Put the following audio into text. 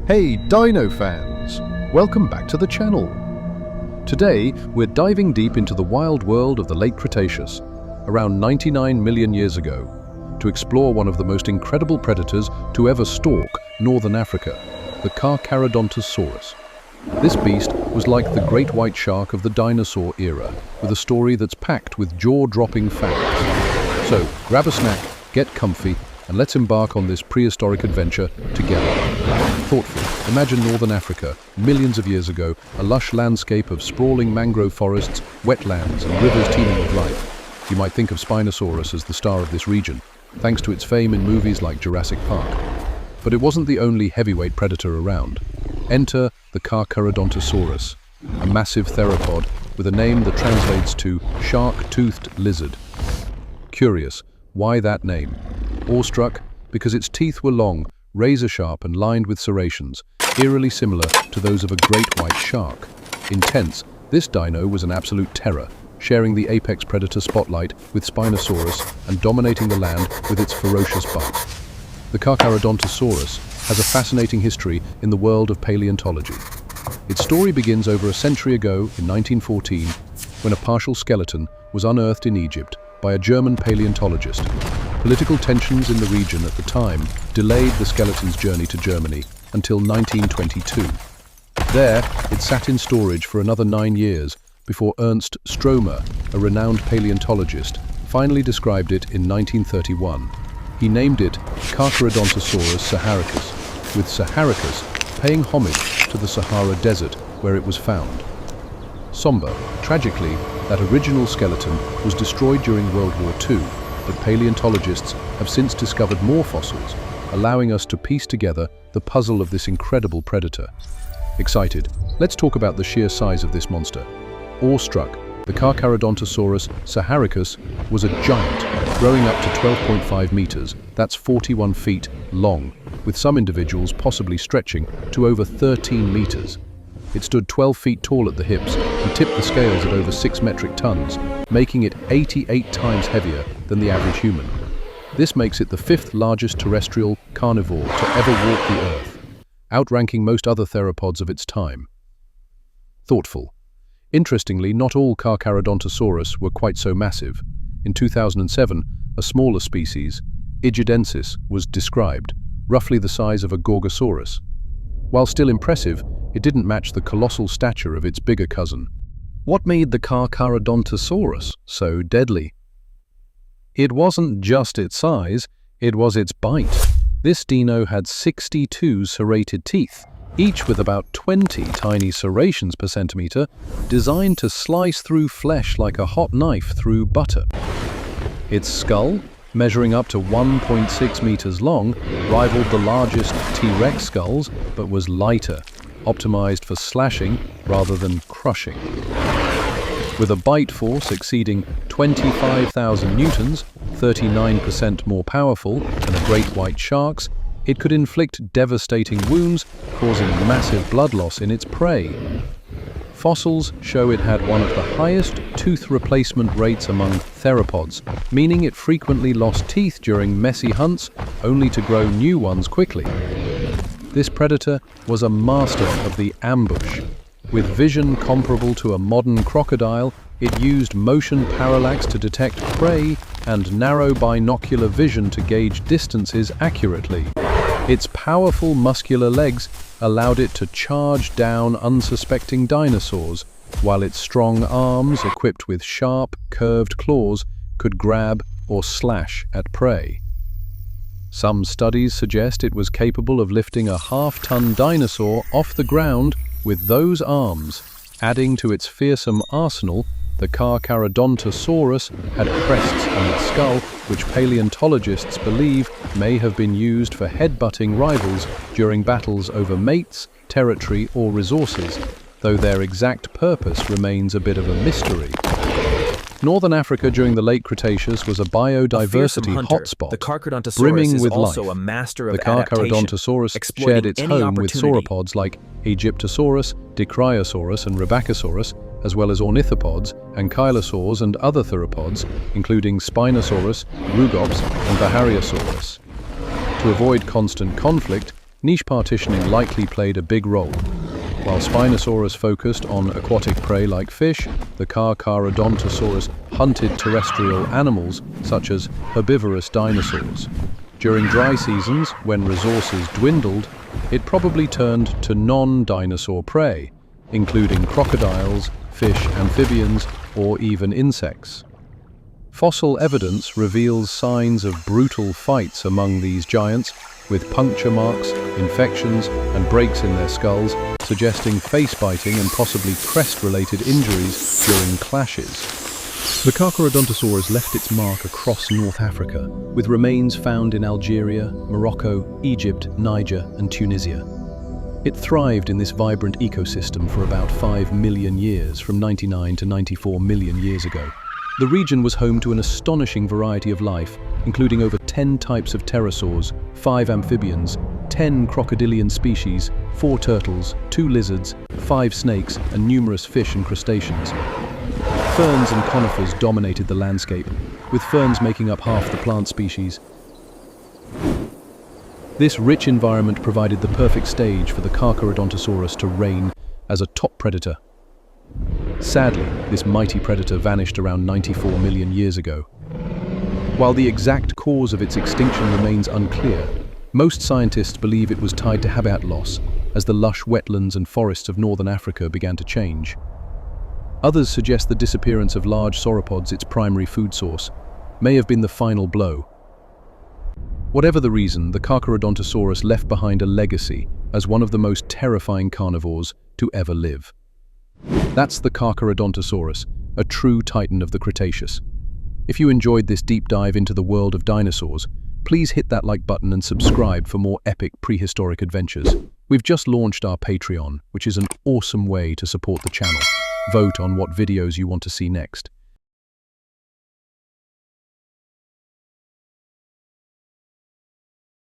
Hey Dino fans! Welcome back to the channel. Today we're diving deep into the wild world of the Late Cretaceous, around 99 million years ago, to explore one of the most incredible predators to ever stalk northern Africa, the Carcharodontosaurus. This beast was like the great white shark of the dinosaur era, with a story that's packed with jaw-dropping facts. So grab a snack, get comfy, and let's embark on this prehistoric adventure together. Thoughtful, imagine northern Africa, millions of years ago, a lush landscape of sprawling mangrove forests, wetlands, and rivers teeming with life. You might think of Spinosaurus as the star of this region, thanks to its fame in movies like Jurassic Park. But it wasn't the only heavyweight predator around. Enter the Carcharodontosaurus, a massive theropod with a name that translates to shark-toothed lizard. Curious, why that name? Awestruck because its teeth were long, razor-sharp and lined with serrations, eerily similar to those of a great white shark. Intense, this dino was an absolute terror, sharing the apex predator spotlight with Spinosaurus and dominating the land with its ferocious bite. The Carcharodontosaurus has a fascinating history in the world of paleontology. Its story begins over a century ago in 1914, when a partial skeleton was unearthed in Egypt by a German paleontologist. Political tensions in the region at the time delayed the skeleton's journey to Germany until 1922. There, it sat in storage for another 9 years before Ernst Stromer, a renowned paleontologist, finally described it in 1931. He named it Carcharodontosaurus saharicus, with Saharicus paying homage to the Sahara Desert where it was found. Somber, tragically, that original skeleton was destroyed during World War II, but paleontologists have since discovered more fossils, allowing us to piece together the puzzle of this incredible predator. Excited? Let's talk about the sheer size of this monster. Awestruck, the Carcharodontosaurus saharicus was a giant, growing up to 12.5 meters, that's 41 feet, long, with some individuals possibly stretching to over 13 meters. It stood 12 feet tall at the hips and tipped the scales at over 6 metric tons, making it 88 times heavier than the average human. This makes it the 5th largest terrestrial carnivore to ever walk the Earth, outranking most other theropods of its time. Thoughtful. Interestingly, not all Carcharodontosaurus were quite so massive. In 2007, a smaller species, Igidensis, was described, roughly the size of a Gorgosaurus. While still impressive, it didn't match the colossal stature of its bigger cousin. What made the Carcharodontosaurus so deadly? It wasn't just its size, it was its bite. This dino had 62 serrated teeth, each with about 20 tiny serrations per centimeter, designed to slice through flesh like a hot knife through butter. Its skull, measuring up to 1.6 meters long, rivaled the largest T-Rex skulls, but was lighter, optimized for slashing rather than crushing. With a bite force exceeding 25,000 newtons, 39% more powerful than a great white shark's, it could inflict devastating wounds, causing massive blood loss in its prey. Fossils show it had one of the highest tooth replacement rates among theropods, meaning it frequently lost teeth during messy hunts, only to grow new ones quickly. This predator was a master of the ambush. With vision comparable to a modern crocodile, it used motion parallax to detect prey and narrow binocular vision to gauge distances accurately. Its powerful muscular legs allowed it to charge down unsuspecting dinosaurs, while its strong arms, equipped with sharp, curved claws, could grab or slash at prey. Some studies suggest it was capable of lifting a half-ton dinosaur off the ground with those arms. Adding to its fearsome arsenal, the Carcharodontosaurus had crests on its skull, which paleontologists believe may have been used for headbutting rivals during battles over mates, territory, or resources, though their exact purpose remains a bit of a mystery. Northern Africa during the Late Cretaceous was a biodiversity hotspot, brimming with life. The Carcharodontosaurus shared its home with sauropods like Egyptosaurus, Dicryosaurus, and Rebbachosaurus, as well as ornithopods, ankylosaurs, and other theropods, including Spinosaurus, Rugops, and Bahariosaurus. To avoid constant conflict, Niche partitioning likely played a big role. While Spinosaurus focused on aquatic prey like fish, the Carcharodontosaurus hunted terrestrial animals such as herbivorous dinosaurs. During dry seasons, when resources dwindled, it probably turned to non-dinosaur prey, including crocodiles, fish, amphibians, or even insects. Fossil evidence reveals signs of brutal fights among these giants, with puncture marks, infections, and breaks in their skulls, suggesting face-biting and possibly crest-related injuries during clashes. The Carcharodontosaurus left its mark across North Africa, with remains found in Algeria, Morocco, Egypt, Niger, and Tunisia. It thrived in this vibrant ecosystem for about 5 million years, from 99 to 94 million years ago. The region was home to an astonishing variety of life, including over 10 types of pterosaurs, 5 amphibians, 10 crocodilian species, 4 turtles, 2 lizards, 5 snakes, and numerous fish and crustaceans. Ferns and conifers dominated the landscape, with ferns making up half the plant species. This rich environment provided the perfect stage for the Carcharodontosaurus to reign as a top predator. Sadly, this mighty predator vanished around 94 million years ago. While the exact cause of its extinction remains unclear, most scientists believe it was tied to habitat loss, as the lush wetlands and forests of northern Africa began to change. Others suggest the disappearance of large sauropods, its primary food source, may have been the final blow. Whatever the reason, the Carcharodontosaurus left behind a legacy as one of the most terrifying carnivores to ever live. That's the Carcharodontosaurus, a true titan of the Cretaceous. If you enjoyed this deep dive into the world of dinosaurs, please hit that like button and subscribe for more epic prehistoric adventures. We've just launched our Patreon, which is an awesome way to support the channel. Vote on what videos you want to see next.